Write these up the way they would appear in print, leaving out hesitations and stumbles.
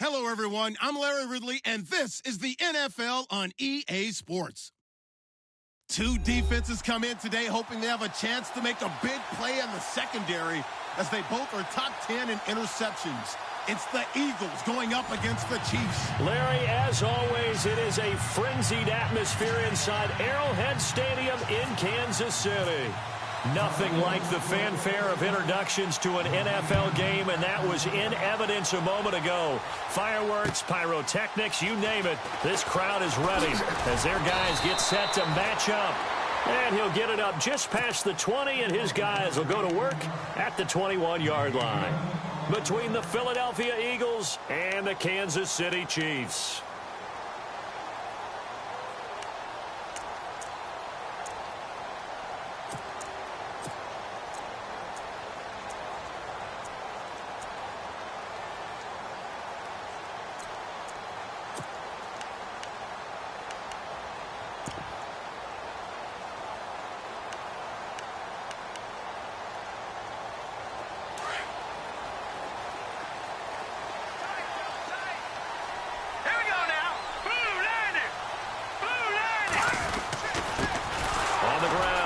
Hello, everyone. I'm Larry Ridley, and this is the NFL on EA Sports. Two defenses come in today hoping they have a chance to make a big play in the secondary as they both are top 10 in interceptions. It's the Eagles going up against the Chiefs. Larry, as always, it is a frenzied atmosphere inside Arrowhead Stadium in Kansas City. Nothing like the fanfare of introductions to an NFL game, and that was in evidence a moment ago. Fireworks, pyrotechnics, you name it. This crowd is ready as their guys get set to match up. And he'll get it up just past the 20, and his guys will go to work at the 21-yard line. Between the Philadelphia Eagles and the Kansas City Chiefs.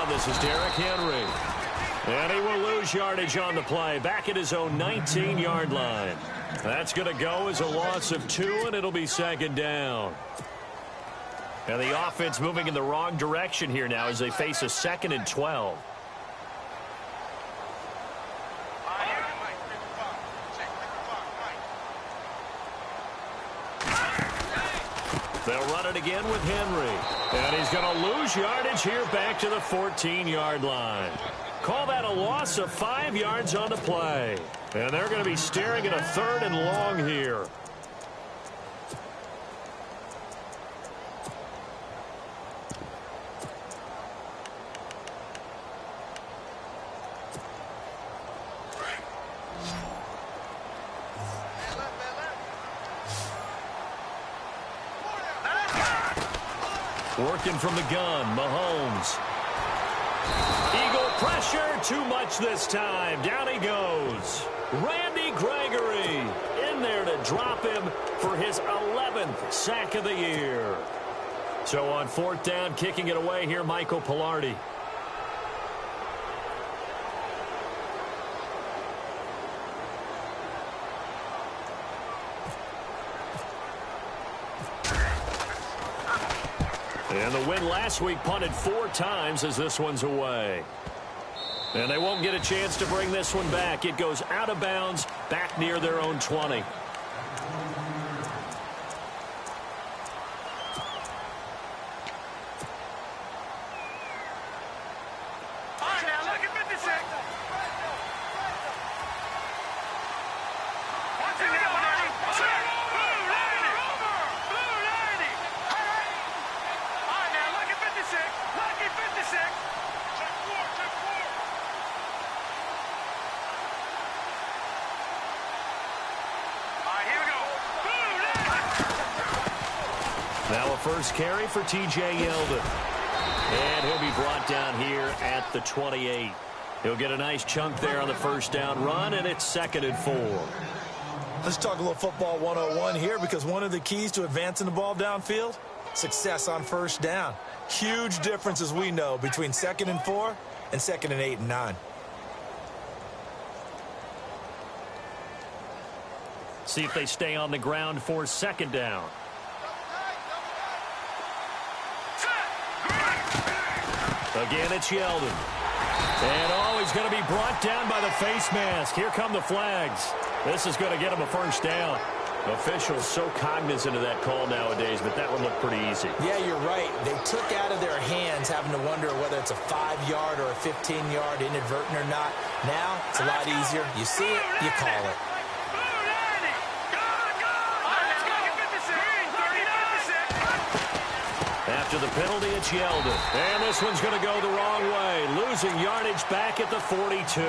This is Derrick Henry. And he will lose yardage on the play. Back at his own 19-yard line. That's going to go as a loss of 2, and it'll be second down. And the offense moving in the wrong direction here now as they face a 2nd and 12. They'll run it again with Henry. And he's going to lose yardage here back to the 14-yard line. Call that a loss of 5 yards on the play. And they're going to be staring at a 3rd and long here. Working from the gun, Mahomes. Eagle pressure, too much this time. Down he goes. Randy Gregory in there to drop him for his 11th sack of the year. So on 4th down, kicking it away here, Michael Pilardi. And the win last week punted 4 times as this one's away. And they won't get a chance to bring this one back. It goes out of bounds back near their own 20. Now a first carry for T.J. Yeldon. And he'll be brought down here at the 28. He'll get a nice chunk there on the first down run, and it's 2nd and 4. Let's talk a little football 101 here, because one of the keys to advancing the ball downfield, success on first down. Huge difference, as we know, between 2nd and 4 and 2nd and 8 and 9. See if they stay on the ground for 2nd down. Again, it's Yeldon. And, he's going to be brought down by the face mask. Here come the flags. This is going to get him a first down. Officials so cognizant of that call nowadays, but that one looked pretty easy. Yeah, you're right. They took out of their hands having to wonder whether it's a 5-yard or a 15-yard inadvertent or not. Now, it's a lot easier. You see it, you call it. After the penalty, it's Yeldon. And this one's going to go the wrong way. Losing yardage back at the 42.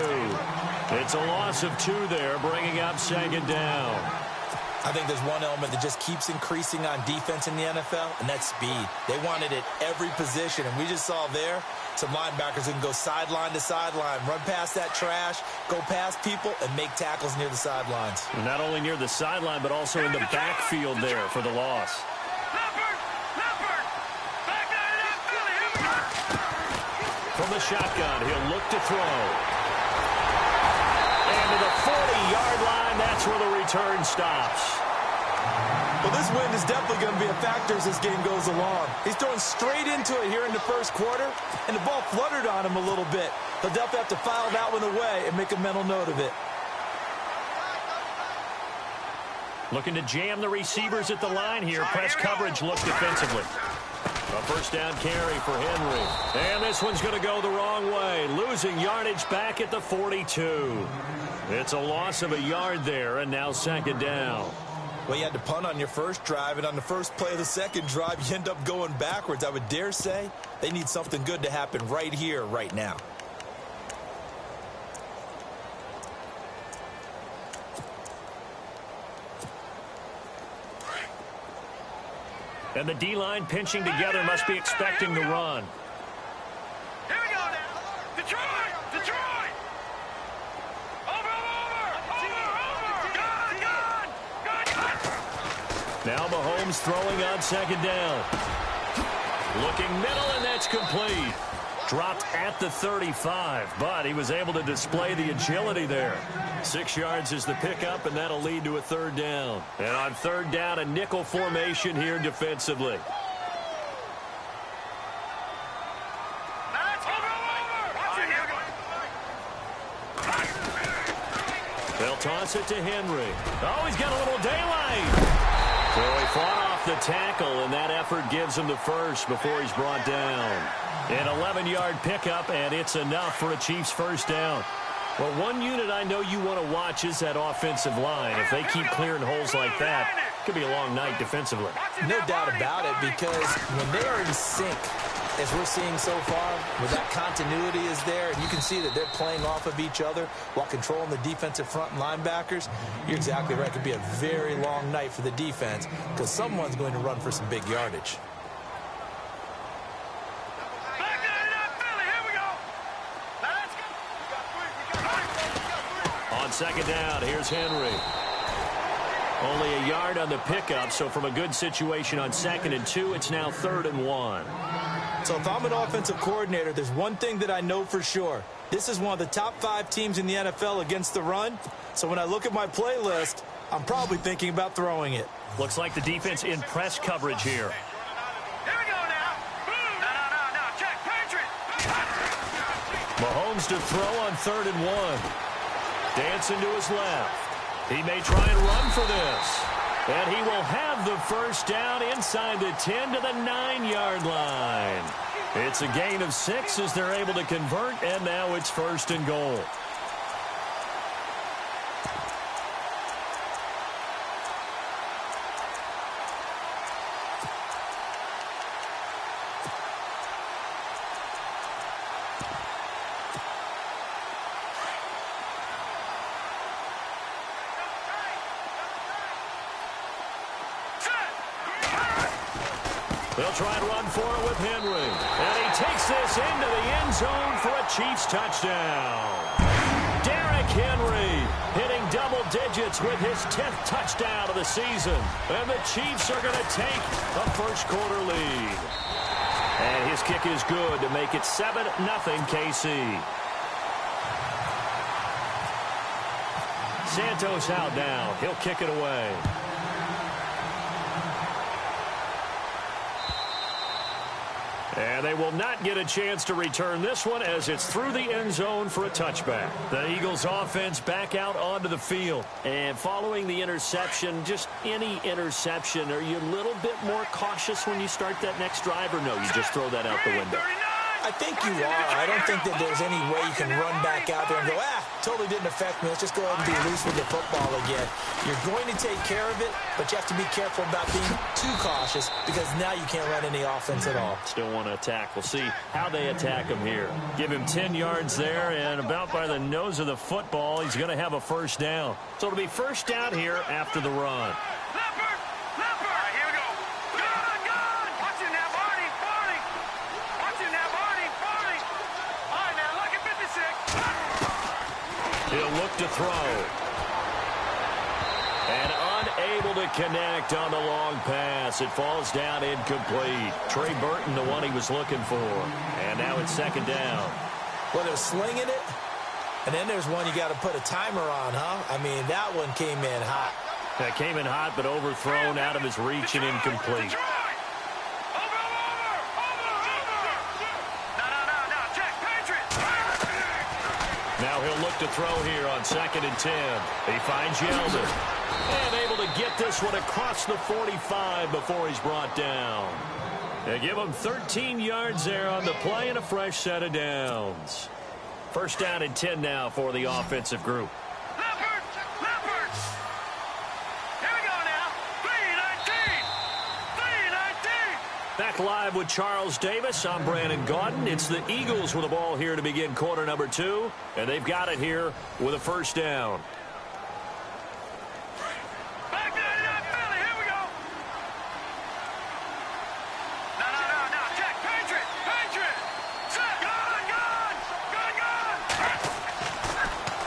It's a loss of 2 there, bringing up 2nd down. I think there's one element that just keeps increasing on defense in the NFL, and that's speed. They want it at every position, and we just saw there some linebackers who can go sideline to sideline, run past that trash, go past people, and make tackles near the sidelines. And not only near the sideline, but also in the backfield there for the loss. From the shotgun, he'll look to throw. And to the 40-yard line, that's where the return stops. Well, this wind is definitely going to be a factor as this game goes along. He's throwing straight into it here in the first quarter, and the ball fluttered on him a little bit. He'll definitely have to file that one away and make a mental note of it. Looking to jam the receivers at the line here. Press coverage look defensively. A first down carry for Henry. And this one's going to go the wrong way. Losing yardage back at the 42. It's a loss of a yard there, and now second down. Well, you had to punt on your first drive, and on the first play of the second drive, you end up going backwards. I would dare say they need something good to happen right here, right now. And the D-line pinching together must be expecting the run. Here we go now. Detroit! Detroit! Over! Gone! Now Mahomes throwing on second down. Looking middle, and that's complete. Dropped at the 35, but he was able to display the agility there. 6 yards is the pickup, and that'll lead to a third down. And on third down, a nickel formation here defensively. They'll toss it to Henry. Oh, he's got a little daylight. So he fought off the tackle, and that effort gives him the first before he's brought down. An 11-yard pickup, and it's enough for a Chiefs first down. Well, one unit I know you want to watch is that offensive line. If they keep clearing holes like that, it could be a long night defensively. No doubt about it, because when they are in sync, as we're seeing so far, where that continuity is there, and you can see that they're playing off of each other while controlling the defensive front and linebackers, you're exactly right. It could be a very long night for the defense because someone's going to run for some big yardage. On second down, here's Henry. Only a yard on the pickup, so from a good situation on 2nd and 2, it's now 3rd and 1. So if I'm an offensive coordinator, there's one thing that I know for sure. This is one of the top 5 teams in the NFL against the run. So when I look at my playlist, I'm probably thinking about throwing it. Looks like the defense in press coverage here. Here we go now. No. Check. Patriot. Mahomes to throw on 3rd and 1. Dancing to his left. He may try and run for this. And he will have the first down inside the 10 to the 9-yard line. It's a gain of 6 as they're able to convert, and now it's 1st and goal. They'll try and run for it with Henry. And he takes this into the end zone for a Chiefs touchdown. Derrick Henry hitting double digits with his 10th touchdown of the season. And the Chiefs are going to take a first-quarter lead. And his kick is good to make it 7-0 KC. Santos out now. He'll kick it away. And they will not get a chance to return this one as it's through the end zone for a touchback. The Eagles offense back out onto the field. And following the interception, just any interception, are you a little bit more cautious when you start that next drive, or no, you just throw that out the window? I think you are. I don't think that there's any way you can run back out there and go, totally didn't affect me. Let's just go ahead and be loose with the football again. You're going to take care of it, but you have to be careful about being too cautious because now you can't run any offense at all. Still want to attack. We'll see how they attack him here. Give him 10 yards there, and about by the nose of the football, he's going to have a first down. So it'll be first down here after the run. He'll look to throw. And unable to connect on the long pass. It falls down incomplete. Trey Burton, the one he was looking for. And now it's second down. Well, they're slinging it. And then there's one you got to put a timer on, huh? I mean, that one came in hot. That came in hot, but overthrown out of his reach and incomplete. Now he'll look to throw here on 2nd and 10. He finds Yeldon. And able to get this one across the 45 before he's brought down. They give him 13 yards there on the play and a fresh set of downs. First down and 10 now for the offensive group. Back live with Charles Davis. I'm Brandon Gaudin. It's the Eagles with the ball here to begin quarter number 2. And they've got it here with a first down. Back there, Philly, here we go. No. Check, Patriot. Set, gun.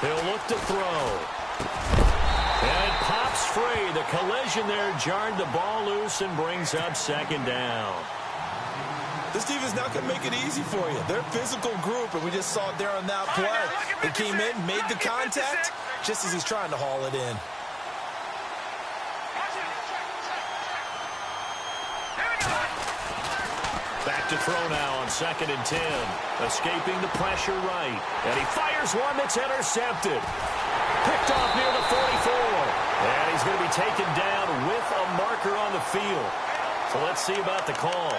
He'll look to throw. And it pops free. The collision there jarred the ball loose and brings up second down. This team is not going to make it easy for you. They're a physical group, and we just saw it there on that play. They came in, made the contact, just as he's trying to haul it in. Back to throw now on 2nd and 10. Escaping the pressure right. And he fires one that's intercepted. Picked off near the 44. And he's going to be taken down with a marker on the field. So let's see about the call.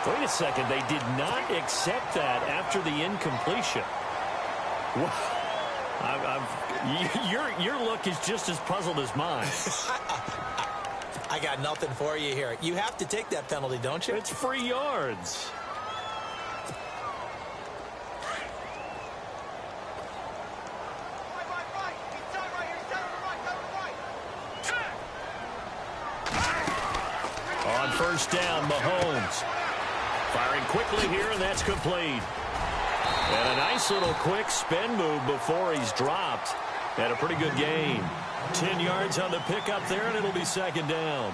Wait a second. They did not accept that after the incompletion. Your look is just as puzzled as mine. I got nothing for you here. You have to take that penalty, don't you? It's free yards. On first down, Mahomes. Firing quickly here, and that's complete. And a nice little quick spin move before he's dropped. And a pretty good gain. 10 yards on the pickup there, and it'll be second down.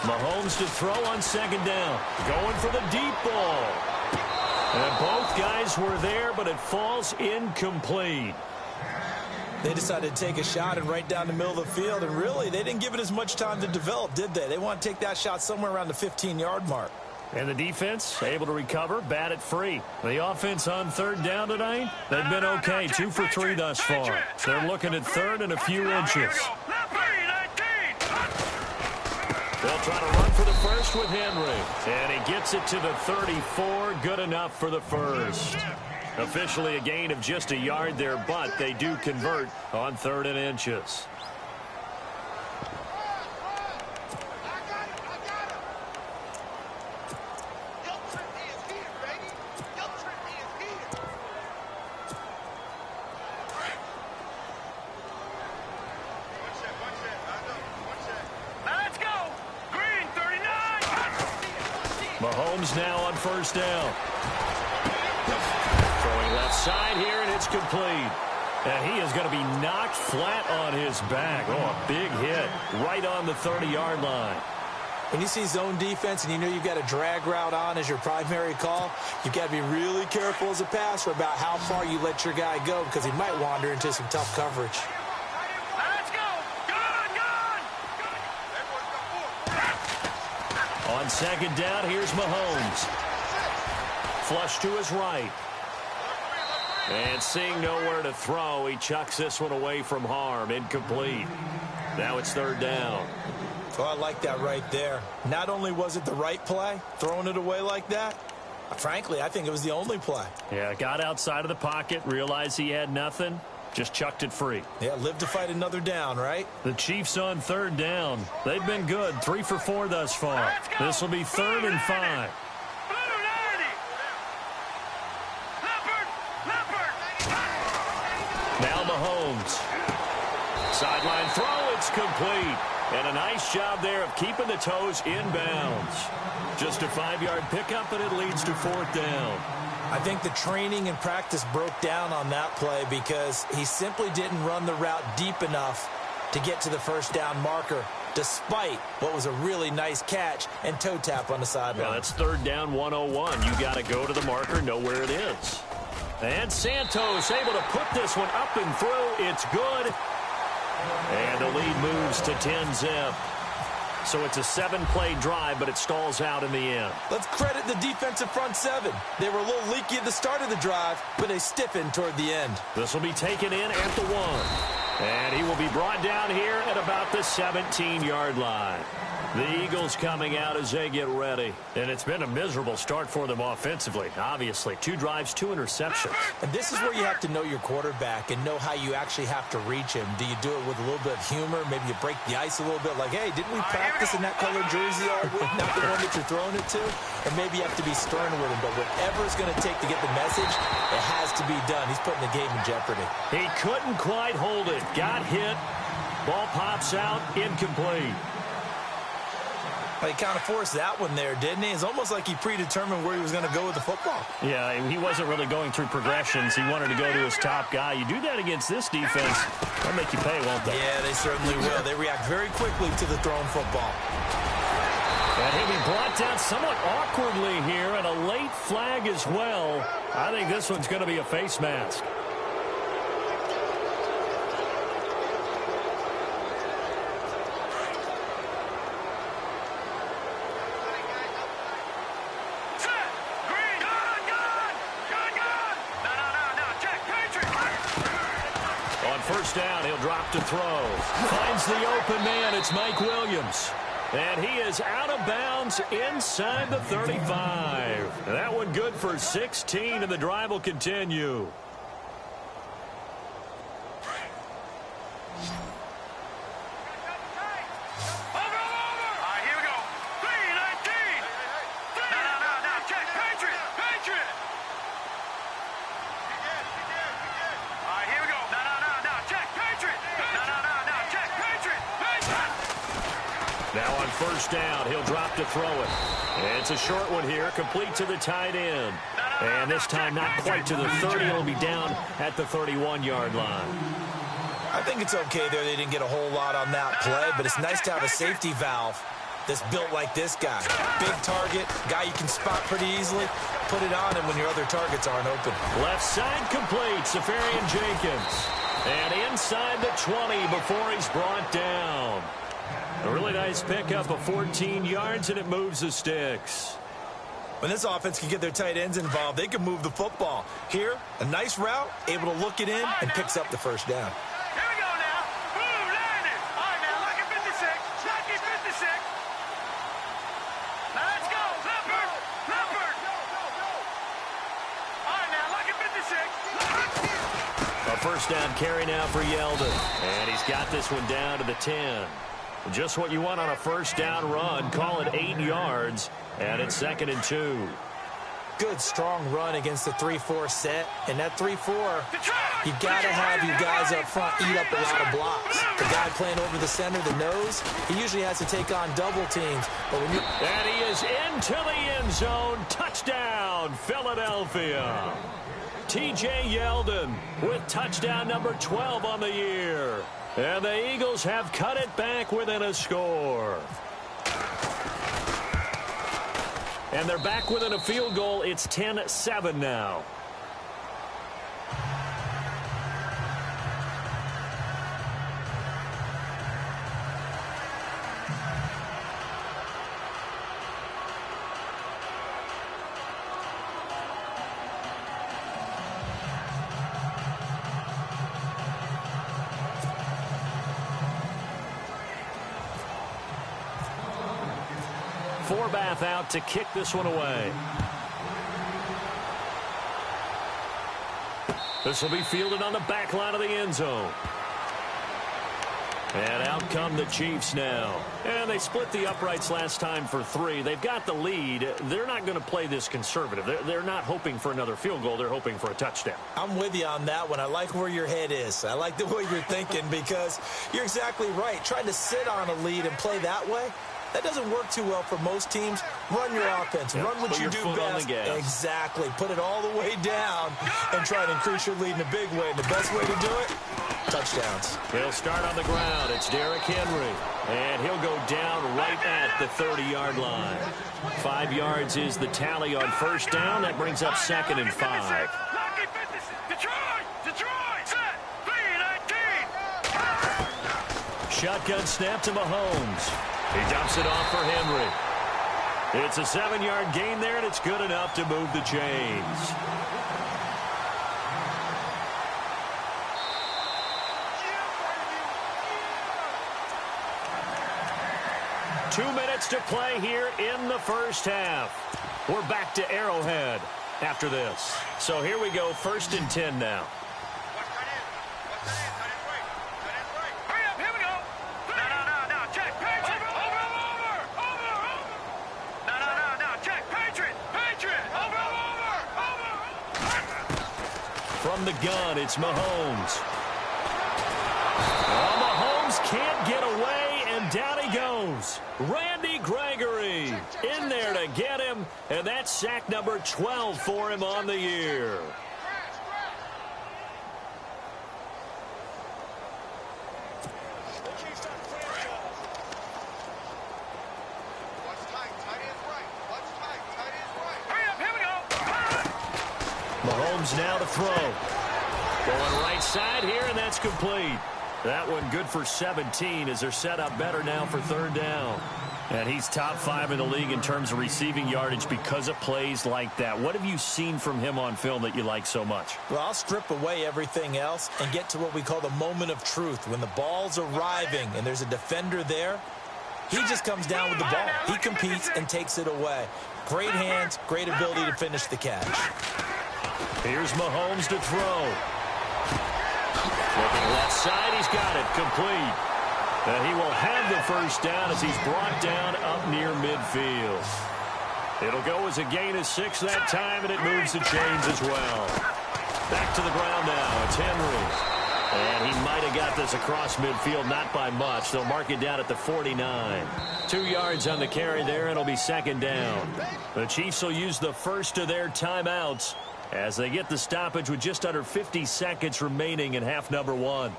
Mahomes to throw on second down. Going for the deep ball. And both guys were there, but it falls incomplete. They decided to take a shot and right down the middle of the field, and really, they didn't give it as much time to develop, did they? They want to take that shot somewhere around the 15-yard mark. And the defense able to recover, bat it free. The offense on third down tonight, they've been okay, 2 for 3 thus far. They're looking at third and a few inches. They'll try to run for the first with Henry. And he gets it to the 34. Good enough for the first. Officially a gain of just a yard there, but they do convert on 3rd and inches. Mahomes now on first down. Throwing left side here, and it's complete. And he is going to be knocked flat on his back. Oh, a big hit right on the 30-yard line. When you see zone defense and you know you've got a drag route on as your primary call, you've got to be really careful as a passer about how far you let your guy go because he might wander into some tough coverage. On second down, here's Mahomes. Flush to his right. And seeing nowhere to throw, he chucks this one away from harm. Incomplete. Now it's third down. Oh, I like that right there. Not only was it the right play, throwing it away like that, frankly, I think it was the only play. Yeah, got outside of the pocket, realized he had nothing, just chucked it free. Yeah, live to fight another down, right? The Chiefs on third down. They've been good, 3 for 4 thus far. This will be 3rd and 5. Now Mahomes. Sideline throw, it's complete. And a nice job there of keeping the toes inbounds. Just a 5-yard pickup, and it leads to 4th down. I think the training and practice broke down on that play because he simply didn't run the route deep enough to get to the first down marker, despite what was a really nice catch and toe tap on the sideline. Well, that's 3rd down 101. You got to go to the marker, know where it is. And Santos able to put this one up and through. It's good. And the lead moves to 10-zip. So it's a 7-play drive, but it stalls out in the end. Let's credit the defensive front 7. They were a little leaky at the start of the drive, but they stiffened toward the end. This will be taken in at the 1. And he will be brought down here at about the 17-yard line. The Eagles coming out as they get ready. And it's been a miserable start for them offensively, obviously. 2 drives, 2 interceptions. And this is where you have to know your quarterback and know how you actually have to reach him. Do you do it with a little bit of humor? Maybe you break the ice a little bit like, hey, didn't we practice in that color jersey all week? Not the one that you're throwing it to? Or maybe you have to be stern with him. But whatever it's going to take to get the message, it has to be done. He's putting the game in jeopardy. He couldn't quite hold it. Got hit. Ball pops out. Incomplete. He kind of forced that one there, didn't he? It's almost like he predetermined where he was going to go with the football. Yeah, he wasn't really going through progressions. He wanted to go to his top guy. You do that against this defense, they'll make you pay, won't they? Yeah, they certainly will. They react very quickly to the thrown football. And he'll be brought down somewhat awkwardly here, and a late flag as well. I think this one's going to be a face mask. First down, he'll drop to throw. Finds the open man, it's Mike Williams. And he is out of bounds inside the 35. That one good for 16, and the drive will continue. First down, he'll drop to throw it. It's a short one here, complete to the tight end. And this time not quite to the 30. It'll be down at the 31-yard line. I think it's okay there. They didn't get a whole lot on that play, but it's nice to have a safety valve that's built like this guy. Big target, guy you can spot pretty easily. Put it on him when your other targets aren't open. Left side complete, Safarian Jenkins. And inside the 20 before he's brought down. A really nice pickup of 14 yards, and it moves the sticks. When this offense can get their tight ends involved, they can move the football. Here, a nice route, able to look it in, and picks up the first down. Here we go now. Boom, landed. All right, now, lucky 56. Lucky 56. Now, let's go. Leopard. Leopard. All right, now, lucky 56. A first down carry now for Yeldon. And he's got this one down to the 10. Just what you want on a first down run. Call it 8 yards, and it's 2nd and 2. Good, strong run against the 3-4 set. And that 3-4, you got to have your guys up front eat up a lot of blocks. The guy playing over the center, the nose, he usually has to take on double teams. But when you and he is into the end zone. Touchdown, Philadelphia. T.J. Yeldon with touchdown number 12 on the year. And the Eagles have cut it back within a score. And they're back within a field goal. It's 10-7 now. Forbath out to kick this one away. This will be fielded on the back line of the end zone. And out come the Chiefs now. And they split the uprights last time for 3. They've got the lead. They're not going to play this conservative. They're not hoping for another field goal. They're hoping for a touchdown. I'm with you on that one. I like where your head is. I like the way you're thinking because you're exactly right. Trying to sit on a lead and play that way, that doesn't work too well for most teams. Run your offense. Run what you do best. Exactly. Put it all the way down and try to increase your lead in a big way. And the best way to do it, touchdowns. He'll start on the ground. It's Derrick Henry. And he'll go down right at the 30-yard line. 5 yards is the tally on first down. That brings up 2nd and 5. Shotgun snap to Mahomes. He dumps it off for Henry. It's a 7-yard gain there, and it's good enough to move the chains. Two minutes to play here in the first half. We're back to Arrowhead after this. So here we go, 1st and 10 now. From the gun, it's Mahomes. Oh, Mahomes can't get away, and down he goes. Randy Gregory in there to get him, and that's sack number 12 for him on the year. Mahomes now to throw. Going right side here, and that's complete. That one good for 17 as they're set up better now for 3rd down. And he's top 5 in the league in terms of receiving yardage because of plays like that. What have you seen from him on film that you like so much? Well, I'll strip away everything else and get to what we call the moment of truth. When the ball's arriving and there's a defender there, he just comes down with the ball. He competes and takes it away. Great hands, great ability to finish the catch. Here's Mahomes to throw. Looking left side, he's got it, complete. And he will have the first down as he's brought down up near midfield. It'll go as a gain of 6 that time, and it moves the chains as well. Back to the ground now, it's Henry. And he might have got this across midfield, not by much. They'll mark it down at the 49. 2 yards on the carry there, and it'll be 2nd down. The Chiefs will use the first of their timeouts as they get the stoppage with just under 50 seconds remaining in half number 1.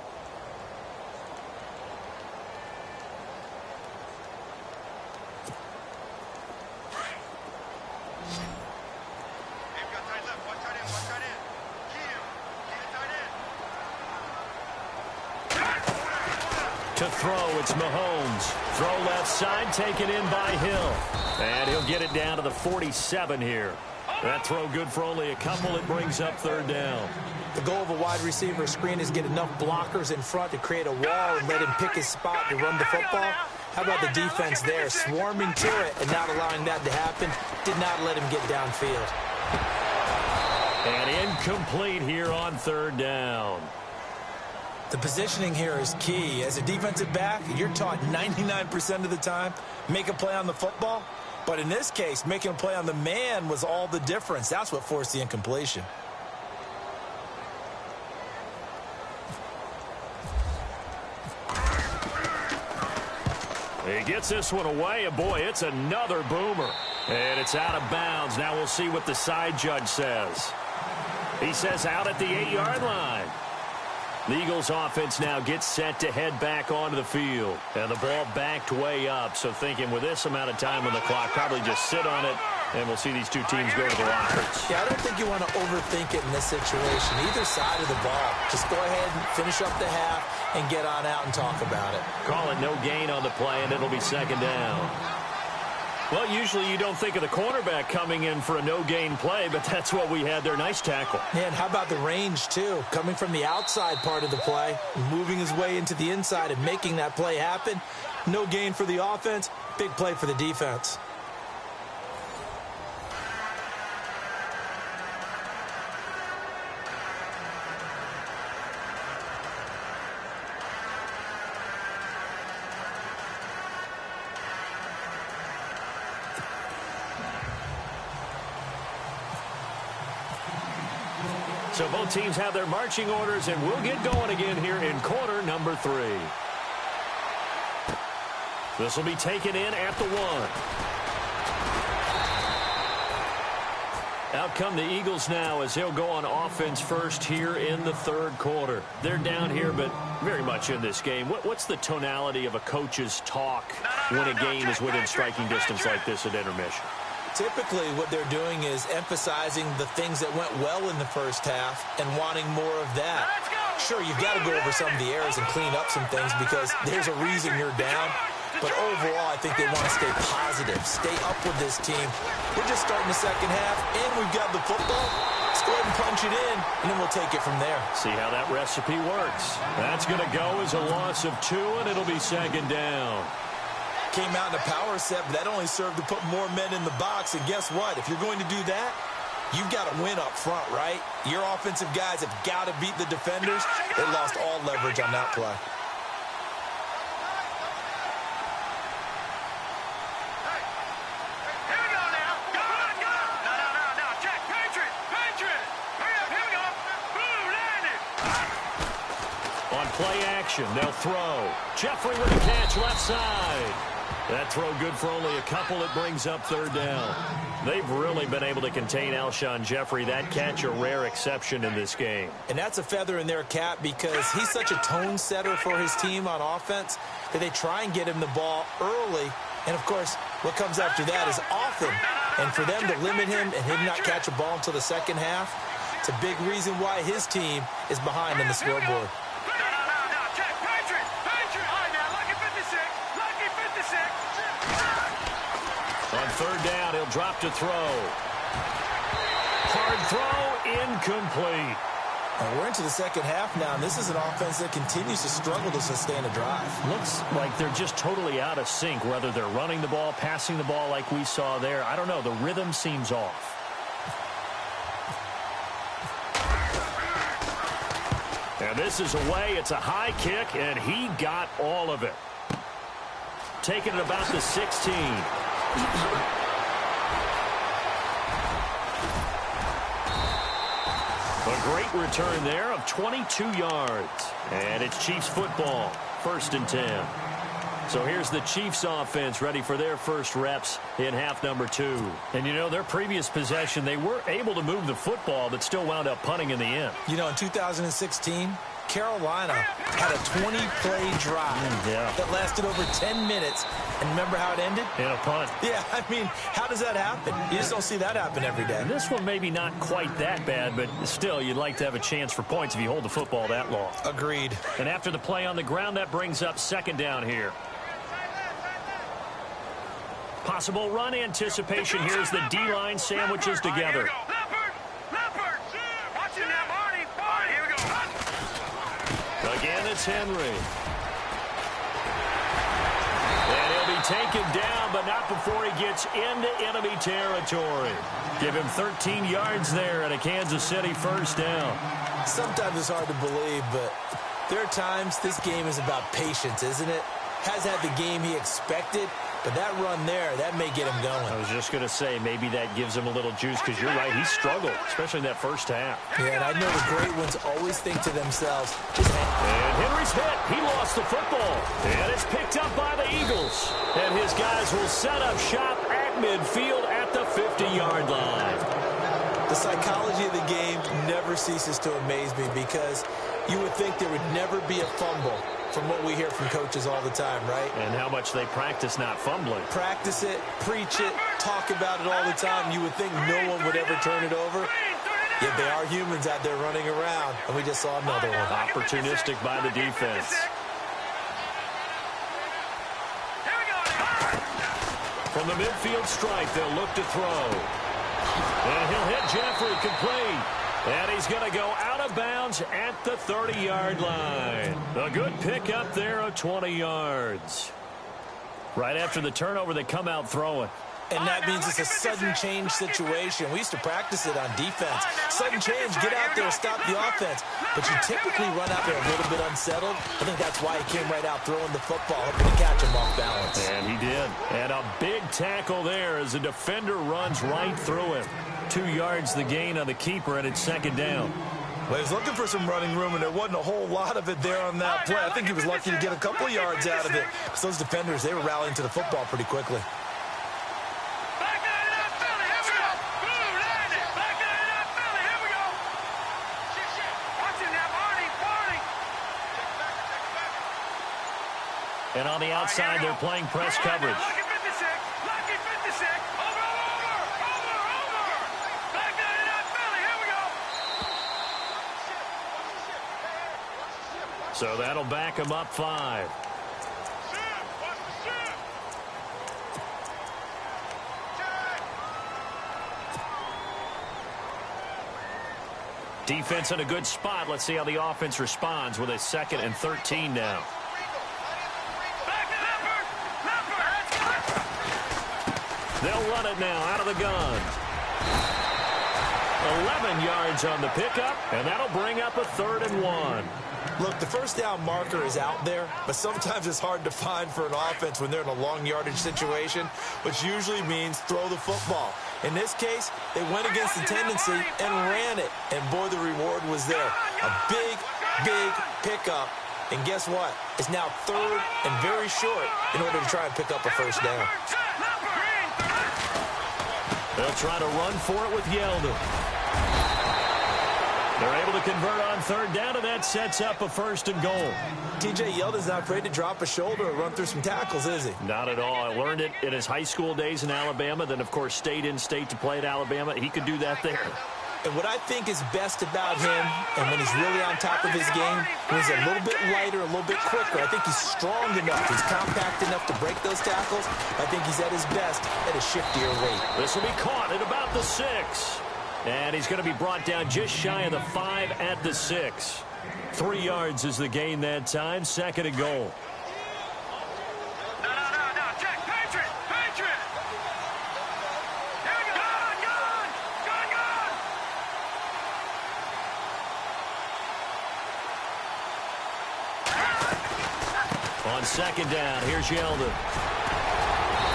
To throw, it's Mahomes. Throw left side, taken in by Hill. And he'll get it down to the 47 here. That throw good for only a couple. It brings up 3rd down. The goal of a wide receiver screen is get enough blockers in front to create a wall and let him pick his spot to run the football. How about the defense there, swarming to it and not allowing that to happen? Did not let him get downfield. And incomplete here on 3rd down. The positioning here is key. As a defensive back, you're taught 99% of the time, make a play on the football. But in this case, making a play on the man was all the difference. That's what forced the incompletion. He gets this one away, and boy, it's another boomer. And it's out of bounds. Now we'll see what the side judge says. He says out at the 8-yard line. The Eagles offense now gets set to head back onto the field. And the ball backed way up. So thinking with this amount of time on the clock, probably just sit on it, and we'll see these two teams go to the lockers. Yeah, I don't think you want to overthink it in this situation. Either side of the ball. Just go ahead and finish up the half and get on out and talk about it. Call it no gain on the play, and it'll be 2nd down. Well, usually you don't think of the cornerback coming in for a no-gain play, but that's what we had there. Nice tackle. And how about the range, too? Coming from the outside part of the play, moving his way into the inside and making that play happen. No gain for the offense, big play for the defense. So both teams have their marching orders, and we'll get going again here in quarter number 3. This will be taken in at the 1. Out come the Eagles now as they'll go on offense first here in the third quarter. They're down here, but very much in this game. What's the tonality of a coach's talk when a game is within striking distance like this at intermission? Typically, what they're doing is emphasizing the things that went well in the first half and wanting more of that. Sure, you've got to go over some of the errors and clean up some things because there's a reason you're down. But overall, I think they want to stay positive, stay up with this team. We're just starting the second half, and we've got the football. Let's go ahead and punch it in, and then we'll take it from there. See how that recipe works. That's going to go as a loss of 2, and it'll be second down. Came out in a power set, but that only served to put more men in the box. And guess what? If you're going to do that, you've got to win up front, right? Your offensive guys have got to beat the defenders. They lost all leverage on that play. Play action. They'll throw. Jeffrey with a catch left side. That throw good for only a couple. It brings up third down. They've really been able to contain Alshon Jeffrey. That catch a rare exception in this game. And that's a feather in their cap because he's such a tone setter for his team on offense that they try and get him the ball early. And, of course, what comes after that is often. And for them to limit him and him not catch a ball until the second half, it's a big reason why his team is behind on the scoreboard. On third down, he'll drop to throw. Hard throw, incomplete. We're into the second half now, and this is an offense that continues to struggle to sustain a drive. Looks like they're just totally out of sync, whether they're running the ball, passing the ball like we saw there. I don't know. The rhythm seems off. And this is away. It's a high kick, and he got all of it. Taking it about the 16. A great return there of 22 yards. And it's Chiefs football, 1st and 10. So here's the Chiefs offense ready for their first reps in half number 2. And, you know, their previous possession, they were able to move the football but still wound up punting in the end. You know, in 2016, Carolina had a 20-play drive that lasted over 10 minutes. And remember how it ended? In a punt. Yeah, I mean, how does that happen? You just don't see that happen every day. And this one maybe not quite that bad, but still, you'd like to have a chance for points if you hold the football that long. Agreed. And after the play on the ground, that brings up second down here. Possible run anticipation. Here's the D-line sandwiches together. Again, it's Henry. And he'll be taken down, but not before he gets into enemy territory. Give him 13 yards there and a Kansas City first down. Sometimes it's hard to believe, but there are times this game is about patience, isn't it? Has had the game he expected, but that run there, that may get him going. I was just going to say, maybe that gives him a little juice, because you're right, he struggled, especially in that first half. Yeah, and I know the great ones always think to themselves, and Henry's hit. He lost the football. And it's picked up by the Eagles. And his guys will set up shop at midfield at the 50-yard line. The psychology of the game never ceases to amaze me because you would think there would never be a fumble from what we hear from coaches all the time, right? And how much they practice not fumbling. Practice it, preach it, talk about it all the time. You would think no one would ever turn it over. Yet they are humans out there running around, and we just saw another one. Opportunistic by the defense. From the midfield stripe, they'll look to throw. And he'll hit Jeffrey complete. And he's going to go out of bounds at the 30-yard line. A good pickup there of 20 yards. Right after the turnover, they come out throwing. And that means it's a sudden change situation. We used to practice it on defense. Sudden change, get out there, stop the offense. But you typically run out there a little bit unsettled. I think that's why he came right out throwing the football, hoping to catch him off balance. And he did. And a big tackle there as the defender runs right through him. 2 yards the gain on the keeper, and it's second down. Well, he was looking for some running room, and there wasn't a whole lot of it there on that play. I think he was lucky to get a couple yards out of it. Because those defenders, they were rallying to the football pretty quickly. And on the outside, they're playing press coverage. Lucky 56. Lucky 56. Over. Back there in that Philly. Here we go. So that'll back him up 5. Defense in a good spot. Let's see how the offense responds with a 2nd and 13 now. They'll run it now out of the gun. 11 yards on the pickup, and that'll bring up a 3rd and 1. Look, the first down marker is out there, but sometimes it's hard to find for an offense when they're in a long yardage situation, which usually means throw the football. In this case, they went against the tendency and ran it, and boy, the reward was there. A big pickup, and guess what? It's now 3rd and very short in order to try and pick up a first down. They'll try to run for it with Yeldon. They're able to convert on 3rd down, and that sets up a 1st and goal. T.J. Yeldon's not afraid to drop a shoulder or run through some tackles, is he? Not at all. I learned it in his high school days in Alabama, then, of course, stayed in state to play at Alabama. He could do that there. And what I think is best about him, and when he's really on top of his game, when he's a little bit lighter, a little bit quicker, I think he's strong enough, he's compact enough to break those tackles. I think he's at his best at a shiftier weight. This will be caught at about the 6. And he's going to be brought down just shy of the 5 at the 6. 3 yards is the gain that time, 2nd and goal. No. Check. Patriot. Here we go. Gone. On 2nd down, here's Yeldon.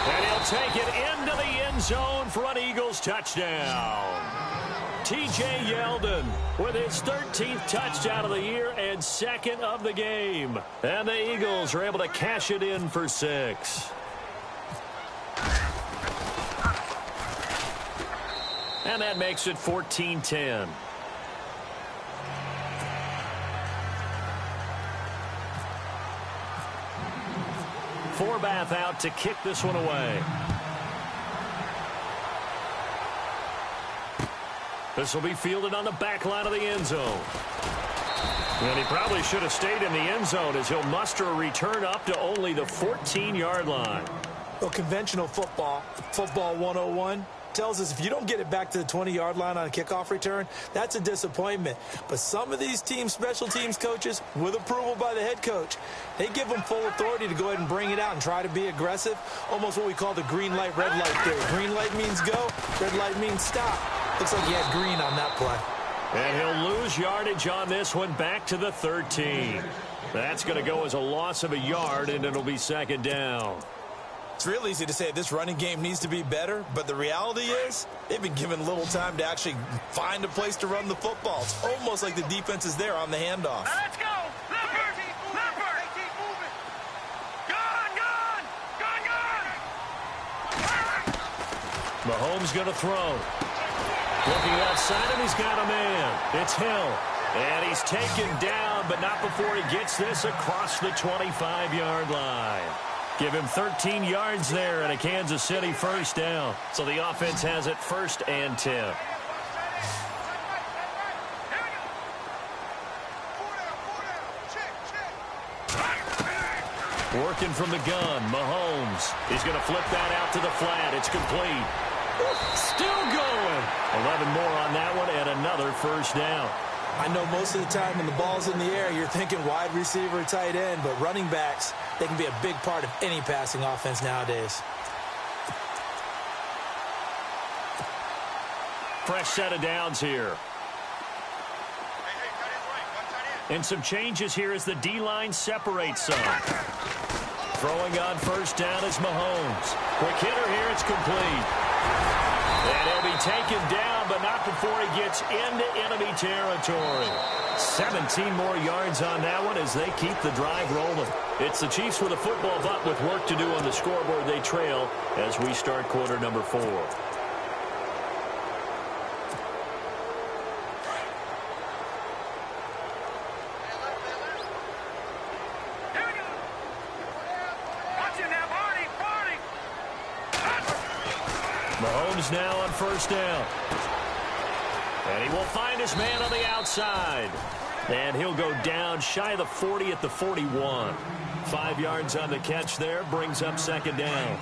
And he'll take it into the end zone for an Eagles touchdown. T.J. Yeldon with his 13th touchdown of the year and 2nd of the game. And the Eagles are able to cash it in for 6. And that makes it 14-10. Forbath out to kick this one away. This will be fielded on the back line of the end zone. And he probably should have stayed in the end zone as he'll muster a return up to only the 14-yard line. Well, conventional football 101, tells us if you don't get it back to the 20-yard line on a kickoff return, that's a disappointment. But some of these teams, special teams coaches, with approval by the head coach, they give them full authority to go ahead and bring it out and try to be aggressive, almost what we call the green light, red light theory. Green light means go, red light means stop. Looks like he had green on that play. And he'll lose yardage on this one back to the 13. That's going to go as a loss of a yard, and it'll be 2nd down. It's real easy to say this running game needs to be better, but the reality is they've been given little time to actually find a place to run the football. It's almost like the defense is there on the handoff. Let's go. Leopard. Gone. Mahomes going to throw. Looking outside him, he's got a man. It's Hill. And he's taken down, but not before he gets this across the 25-yard line. Give him 13 yards there and a Kansas City 1st down. So the offense has it 1st and 10. Working from the gun, Mahomes. He's going to flip that out to the flat. It's complete. Still going. 11 more on that one and another 1st down. I know most of the time when the ball's in the air, you're thinking wide receiver, tight end, but running backs, they can be a big part of any passing offense nowadays. Fresh set of downs here. And some changes here as the D-line separates some. Throwing on 1st down is Mahomes. Quick hitter here, it's complete. And he'll be taken down, but not before before he gets into enemy territory. 17 more yards on that one as they keep the drive rolling. It's the Chiefs with a football, but with work to do on the scoreboard. They trail as we start quarter number 4. Mahomes now on first down. And he will find his man on the outside. And he'll go down shy of the 40 at the 41. 5 yards on the catch there, brings up second down.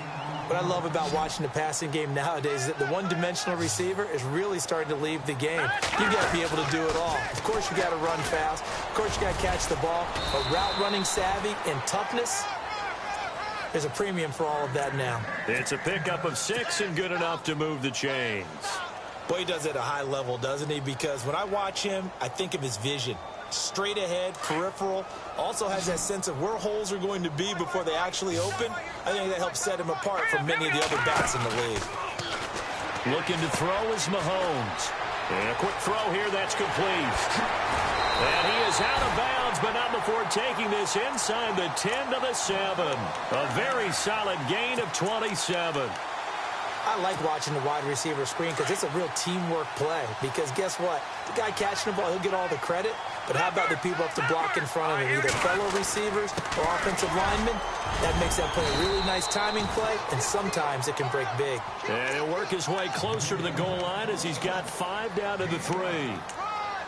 What I love about watching the passing game nowadays is that the one-dimensional receiver is really starting to leave the game. You've got to be able to do it all. Of course, you got to run fast. Of course, you got to catch the ball. But route running savvy and toughness, there's a premium for all of that now. It's a pickup of 6 and good enough to move the chains. Boy, he does it at a high level, doesn't he? Because when I watch him, I think of his vision. Straight ahead, peripheral, also has that sense of where holes are going to be before they actually open. I think that helps set him apart from many of the other backs in the league. Looking to throw is Mahomes. And a quick throw here, that's complete. And he is out of bounds, but not before taking this inside the 10 to the 7. A very solid gain of 27. I like watching the wide receiver screen because it's a real teamwork play. Because guess what? The guy catching the ball, he'll get all the credit. But how about the people up to block in front of him, either fellow receivers or offensive linemen? That makes that play a really nice timing play, and sometimes it can break big. And he'll work his way closer to the goal line as he's got 5 down to the 3.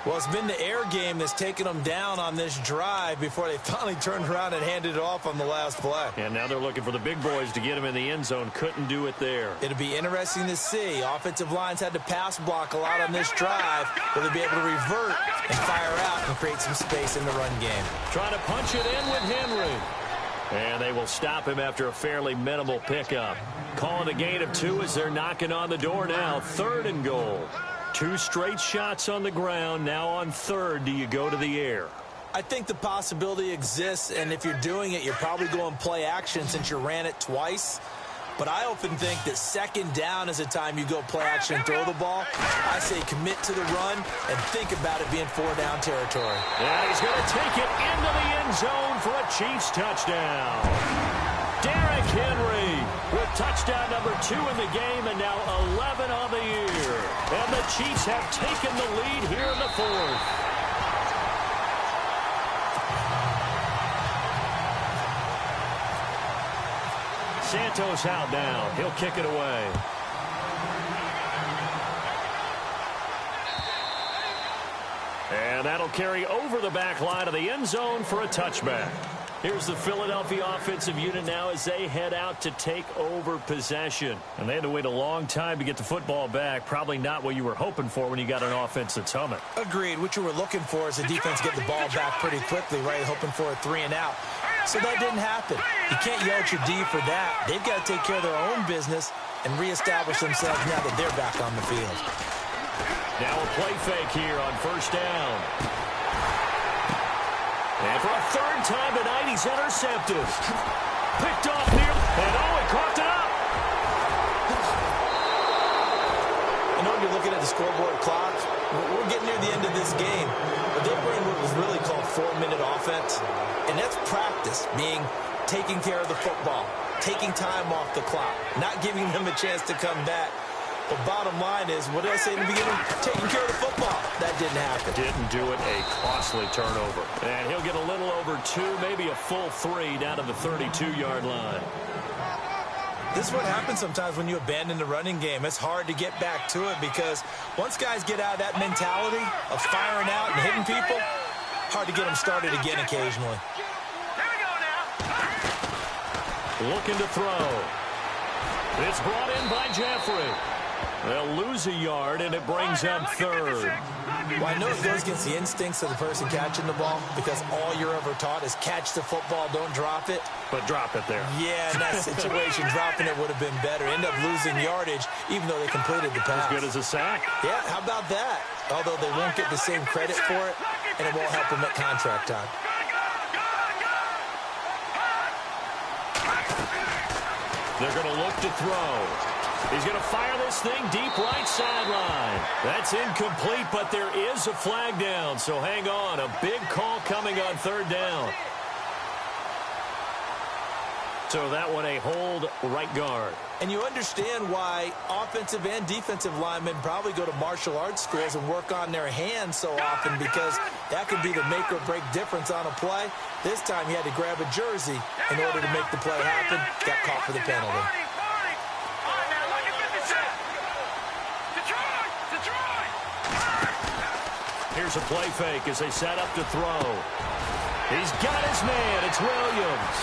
Well, it's been the air game that's taken them down on this drive before they finally turned around and handed it off on the last play. And now they're looking for the big boys to get him in the end zone. Couldn't do it there. It'll be interesting to see. Offensive lines had to pass block a lot on this drive. Will they be able to revert and fire out and create some space in the run game? Trying to punch it in with Henry. And they will stop him after a fairly minimal pickup. Calling a gain of 2 as they're knocking on the door now. 3rd and goal. 2 straight shots on the ground. Now on 3rd, do you go to the air? I think the possibility exists, and if you're doing it, you're probably going play action since you ran it twice. But I often think that 2nd down is the time you go play action and throw the ball. I say commit to the run and think about it being 4-down territory. And he's going to take it into the end zone for a Chiefs touchdown. Derrick Henry with touchdown number 2 in the game and now 11 on the year. And the Chiefs have taken the lead here in the 4th. Santos out now. He'll kick it away. And that'll carry over the back line of the end zone for a touchback. Here's the Philadelphia offensive unit now as they head out to take over possession. And they had to wait a long time to get the football back. Probably not what you were hoping for when you got an offense that's humming. Agreed. What you were looking for is the defense get the ball back pretty quickly, right? Hoping for a 3 and out. So that didn't happen. You can't yell at your D for that. They've got to take care of their own business and reestablish themselves now that they're back on the field. Now a play fake here on first down. And for a 3rd time tonight, he's intercepted. Picked off near, and he coughed it up. I know when you're looking at the scoreboard clock, we're getting near the end of this game, but they bring what was really called 4-minute offense, and that's practice, being taking care of the football, taking time off the clock, not giving them a chance to come back. But bottom line is, what did I say in the beginning? Taking care of the football. That didn't happen. Didn't do it. A costly turnover. And he'll get a little over 2, maybe a full 3 down to the 32-yard line. This is what happens sometimes when you abandon the running game. It's hard to get back to it because once guys get out of that mentality of firing out and hitting people, hard to get them started again occasionally. Looking to throw. It's brought in by Jeffrey. They'll lose a yard, and it brings up 3rd. Well, I know it goes against the instincts of the person catching the ball because all you're ever taught is catch the football, don't drop it. But drop it there. Yeah, in that situation, dropping it would have been better. End up losing yardage, even though they completed the pass. As good as a sack. Yeah, how about that? Although they won't get the same credit for it, and it won't help them at contract time. They're going to look to throw. He's going to fire this thing deep right sideline. That's incomplete, but there is a flag down, so hang on. A big call coming on third down. So that one a hold right guard. And you understand why offensive and defensive linemen probably go to martial arts schools and work on their hands so often, because that could be the make or break difference on a play. This time he had to grab a jersey in order to make the play happen. Got caught for the penalty. Here's a play fake as they set up to throw. He's got his man. It's Williams.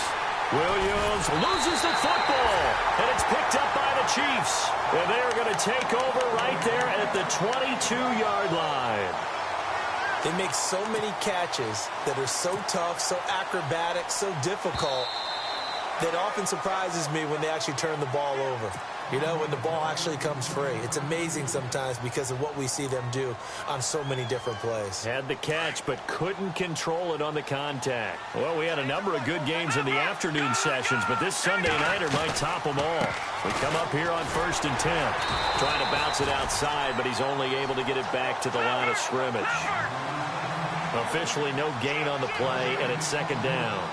Williams loses the football, and it's picked up by the Chiefs. And they're going to take over right there at the 22-yard line. They make so many catches that are so tough, so acrobatic, so difficult, that often surprises me when they actually turn the ball over. You know, when the ball actually comes free. It's amazing sometimes because of what we see them do on so many different plays. Had the catch, but couldn't control it on the contact. Well, we had a number of good games in the afternoon sessions, but this Sunday nighter might top them all. We come up here on 1st and 10. Trying to bounce it outside, but he's only able to get it back to the line of scrimmage. Officially no gain on the play, and it's 2nd down.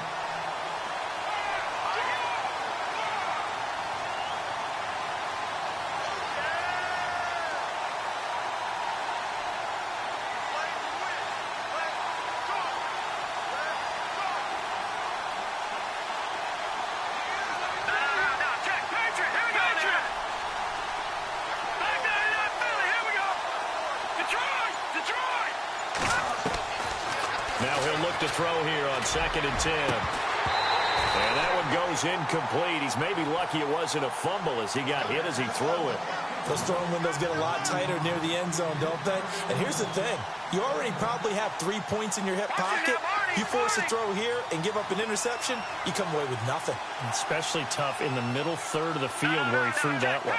Now he'll look to throw here on 2nd and 10. And that one goes incomplete. He's maybe lucky it wasn't a fumble as he got hit as he threw it. Those throwing windows get a lot tighter near the end zone, don't they? And here's the thing. You already probably have 3 points in your hip pocket. You force a throw here and give up an interception, you come away with nothing. Especially tough in the middle third of the field where he threw that one.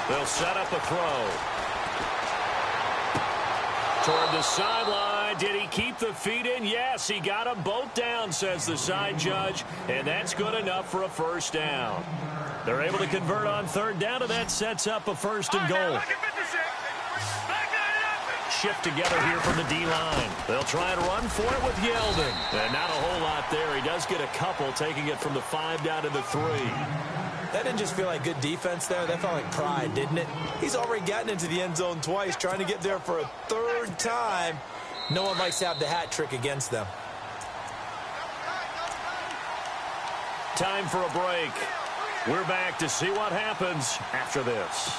They'll set up a throw. Toward the sideline. Did he keep the feet in? Yes, he got them both down, says the side judge. And that's good enough for a 1st down. They're able to convert on 3rd down, and that sets up a 1st and goal. Shift together here from the D-line. They'll try and run for it with Yeldon. And not a whole lot there. He does get a couple, taking it from the 5 down to the 3. That didn't just feel like good defense there. That felt like pride, didn't it? He's already gotten into the end zone twice, trying to get there for a 3rd time. No one likes to have the hat trick against them. Time for a break. We're back to see what happens after this.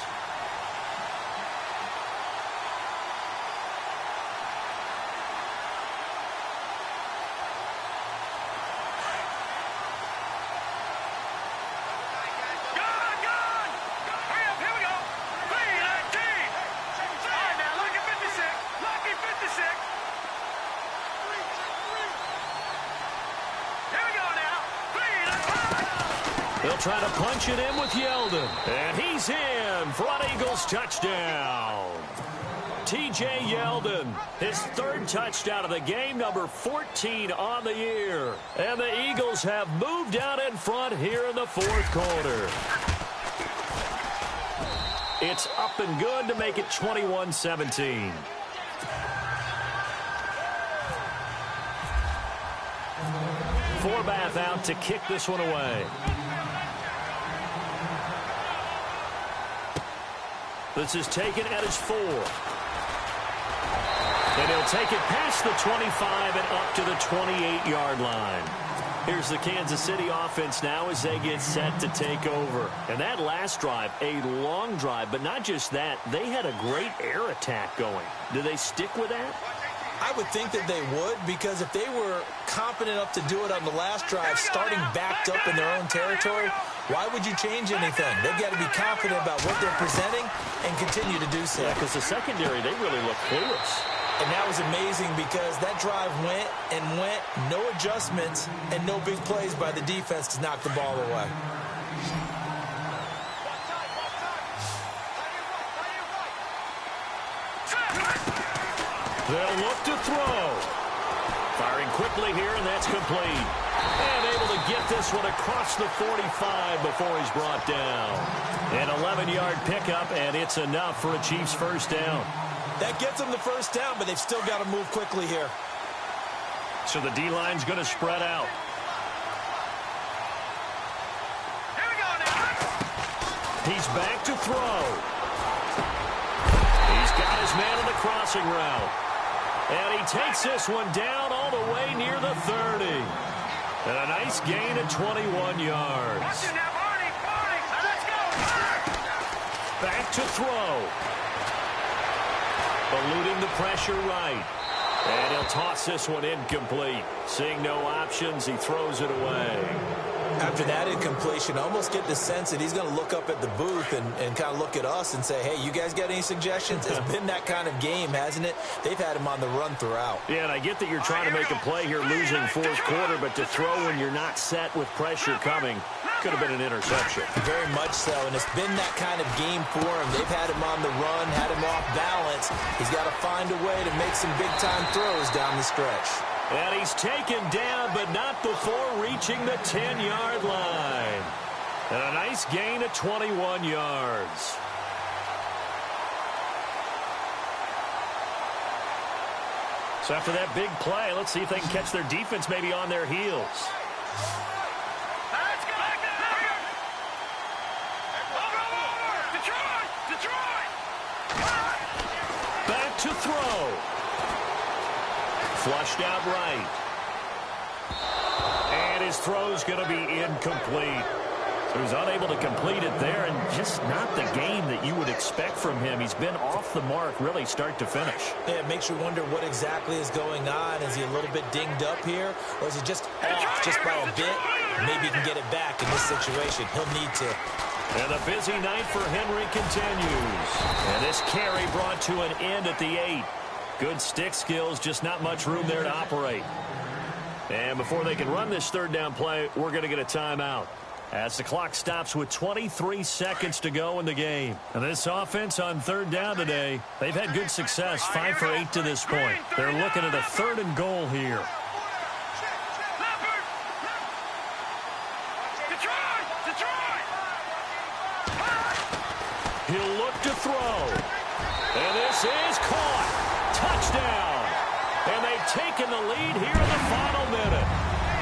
They'll try to punch it in with Yeldon. And he's in for an Eagles touchdown. T.J. Yeldon, his 3rd touchdown of the game, number 14 on the year. And the Eagles have moved out in front here in the 4th quarter. It's up and good to make it 21-17. Forbath out to kick this one away. This is taken at his 4. And he'll take it past the 25 and up to the 28-yard line. Here's the Kansas City offense now as they get set to take over. And that last drive, a long drive, but not just that. They had a great air attack going. Do they stick with that? I would think that they would, because if they were confident enough to do it on the last drive, starting backed up in their own territory, why would you change anything? They've got to be confident about what they're presenting and continue to do so. Yeah, because the secondary, they really look clueless. And that was amazing because that drive went and went, no adjustments, and no big plays by the defense to knock the ball away. They'll look to throw. Firing quickly here, and that's complete. And able able to get this one across the 45 before he's brought down. An 11-yard pickup, and it's enough for a Chiefs first down. That gets them the first down, but they've still got to move quickly here. So the D-line's going to spread out. Here we go now. He's back to throw. He's got his man on the crossing route. And he takes this one down all the way near the 30. And a nice gain of 21 yards. Watch it now, Barney. Now let's go. Back to throw. Eluding the pressure right. And he'll toss this one incomplete. Seeing no options, he throws it away. After that incompletion, I almost get the sense that he's going to look up at the booth and kind of look at us and say, hey, you guys got any suggestions? It's been that kind of game, hasn't it? They've had him on the run throughout. Yeah, and I get that you're trying to make a play here losing fourth quarter, but to throw when you're not set with pressure coming could have been an interception. Very much so, and it's been that kind of game for him. They've had him on the run, had him off balance. He's got to find a way to make some big-time throws down the stretch. And he's taken down, but not before reaching the 10-yard line. And a nice gain of 21 yards. So after that big play, let's see if they can catch their defense maybe on their heels. Let's go. Over. Detroit. Back to throw. Flushed out right. And his throw's going to be incomplete. So he's unable to complete it there, and just not the game that you would expect from him. He's been off the mark really start to finish. Yeah, it makes you wonder what exactly is going on. Is he a little bit dinged up here, or is he just off just by a bit? Maybe he can get it back in this situation. He'll need to. And a busy night for Henry continues. And this carry brought to an end at the 8. Good stick skills, just not much room there to operate. And before they can run this third down play, we're going to get a timeout. As the clock stops with 23 seconds to go in the game. And this offense on third down today, they've had good success, 5 for 8 to this point. They're looking at a 3rd and goal here. He'll look to throw. And this is caught. Touchdown. And they've taken the lead here in the final minute.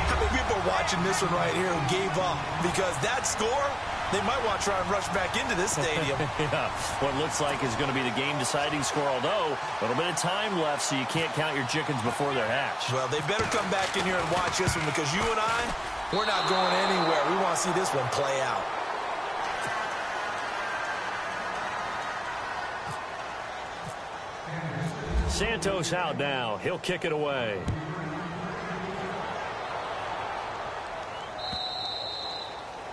How many people are watching this one right here who gave up? Because that score, they might want to try and rush back into this stadium. Yeah, what looks like is going to be the game-deciding score, although a little bit of time left, so you can't count your chickens before they're hatched. Well, they better come back in here and watch this one, because you and I, we're not going anywhere. We want to see this one play out. Santos out now. He'll kick it away.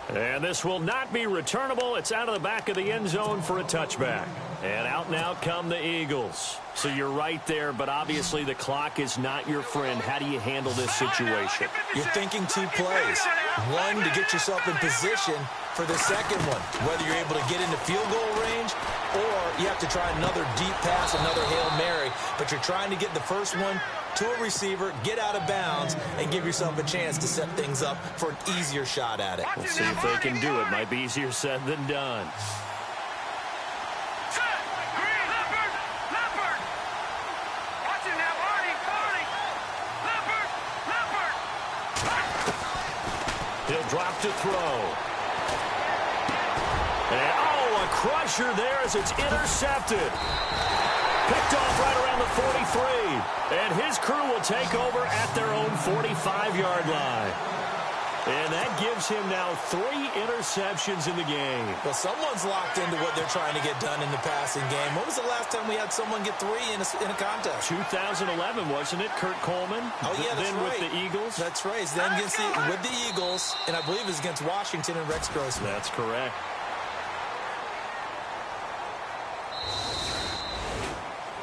And this will not be returnable. It's out of the back of the end zone for a touchback. And out now come the Eagles. So you're right there, but obviously the clock is not your friend. How do you handle this situation? You're thinking 2 plays. One, to get yourself in position for the second one, whether you're able to get into field goal range or you have to try another deep pass, another Hail Mary, but you're trying to get the first one to a receiver, get out of bounds, and give yourself a chance to set things up for an easier shot at it. We'll see if they can do it. Might be easier said than done. He'll drop to throw. And, a crusher there as it's intercepted. Picked off right around the 43. And his crew will take over at their own 45-yard line. And that gives him now 3 interceptions in the game. Well, someone's locked into what they're trying to get done in the passing game. When was the last time we had someone get 3 in a contest? 2011, wasn't it? Kurt Coleman. Oh, yeah, that's then right. With the Eagles. That's right. Then with the Eagles, and I believe it was against Washington and Rex Grossman. That's correct.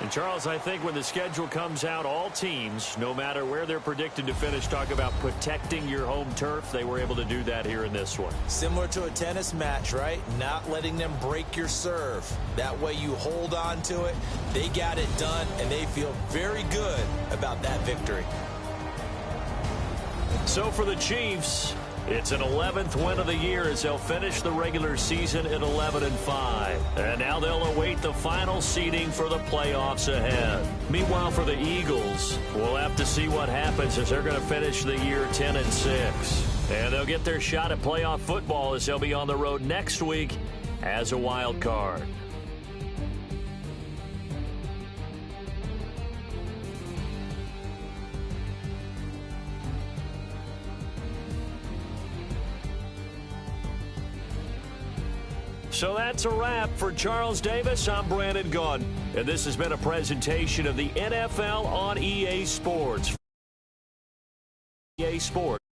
And, Charles, I think when the schedule comes out, all teams, no matter where they're predicted to finish, talk about protecting your home turf. They were able to do that here in this one. Similar to a tennis match, right? Not letting them break your serve. That way you hold on to it. They got it done, and they feel very good about that victory. So for the Chiefs, it's an 11th win of the year as they'll finish the regular season at 11-5. And now they'll await the final seeding for the playoffs ahead. Meanwhile, for the Eagles, we'll have to see what happens as they're going to finish the year 10-6. And they'll get their shot at playoff football as they'll be on the road next week as a wild card. So that's a wrap. For Charles Davis, I'm Brandon Gaudin, and this has been a presentation of the NFL on EA Sports. EA Sports.